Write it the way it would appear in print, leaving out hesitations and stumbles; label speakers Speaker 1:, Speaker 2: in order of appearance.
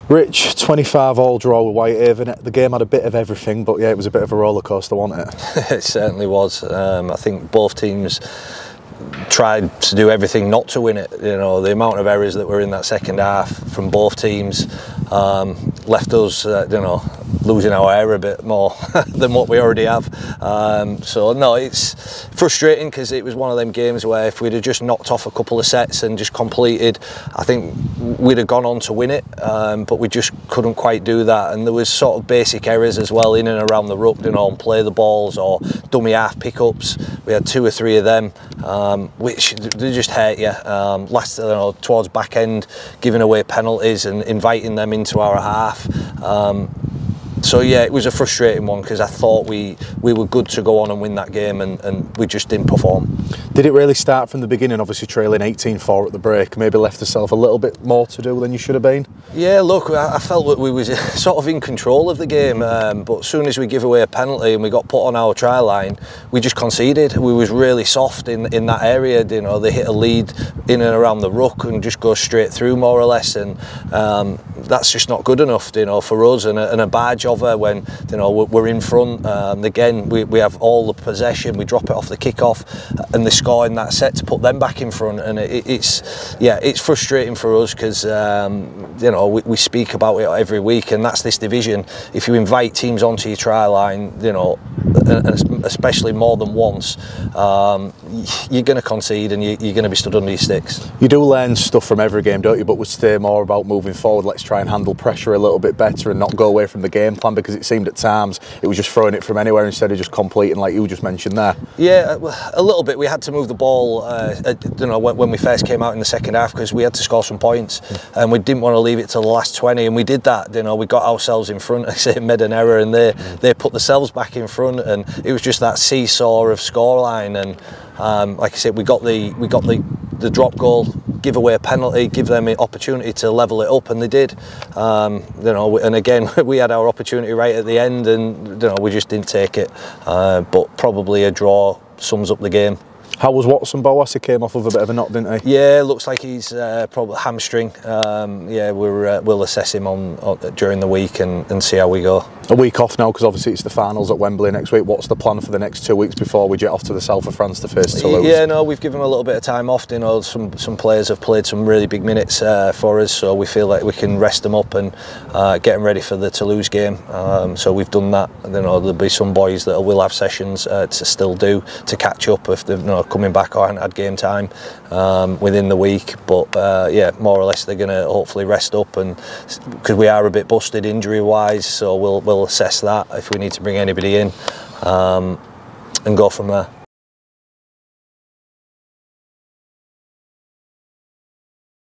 Speaker 1: Rich, 25-all draw with Whitehaven. The game had a bit of everything, but yeah, it was a bit of a roller coaster, wasn't it?
Speaker 2: It certainly was. I think both teams tried to do everything not to win it. You know, the amount of errors that were in that second half from both teams left us, you know, losing our air a bit more than what we already have. So no, it's frustrating because it was one of them games where if we'd have just knocked off a couple of sets and just completed, I think we'd have gone on to win it, but we just couldn't quite do that. And there was sort of basic errors as well in and around the ruck, you know, and play the balls or dummy half pickups. We had 2 or 3 of them, which they just hurt you. Last, you know, towards back end, giving away penalties and inviting them into our half. So yeah, it was a frustrating one because I thought we were good to go on and win that game, and we just didn't perform.
Speaker 1: Did it really start from the beginning, obviously trailing 18-4 at the break, maybe left yourself a little bit more to do than you should have been? Yeah,
Speaker 2: look, I felt that we was sort of in control of the game, but as soon as we give away a penalty and we got put on our try line, we just conceded. We was really soft in that area. You know, they hit a lead in and around the ruck and just go straight through more or less, and that's just not good enough, you know, for us. And a badge over when, you know, we're in front. Again, we have all the possession. We drop it off the kick-off, and they score in that set to put them back in front. And it's frustrating for us because you know, we speak about it every week, and that's this division. If you invite teams onto your try line, you know, and especially more than once, you're going to concede and you're going to be stood under your sticks.
Speaker 1: You do learn stuff from every game, don't you? But would stay more about moving forward. Let's try and handle pressure a little bit better and not go away from the game plan, because it seemed at times it was just throwing it from anywhere instead of just completing like you just mentioned there.
Speaker 2: Yeah, a little bit. We had to move the ball, you know, when we first came out in the second half, because we had to score some points, and we didn't want to leave it till the last 20, and we did that. You know, we got ourselves in front. I say made an error, and they put themselves back in front, and it was just that seesaw of scoreline. And like I said, we got the drop goal, give away a penalty, give them an opportunity to level it up, and they did. You know, and again, we had our opportunity right at the end, and you know, we just didn't take it. But probably a draw sums up the game.
Speaker 1: How was Watson Boas? He came off of a bit of a knock, didn't he?
Speaker 2: Yeah, looks like he's probably hamstring. Yeah, we'll assess him on during the week and see how we go.
Speaker 1: A week off now, because obviously it's the finals at Wembley next week. What's the plan for the next 2 weeks before we jet off to the south of France to face Toulouse?
Speaker 2: Yeah, no, we've given him a little bit of time off. You know, some players have played some really big minutes for us, so we feel like we can rest them up and get them ready for the Toulouse game. So we've done that. You know, there'll be some boys that will have sessions to still do to catch up if they're, you know, coming back or hadn't had game time within the week. But yeah, more or less they're going to hopefully rest up, and because we are a bit busted injury wise, so we'll assess that if we need to bring anybody in and go from there.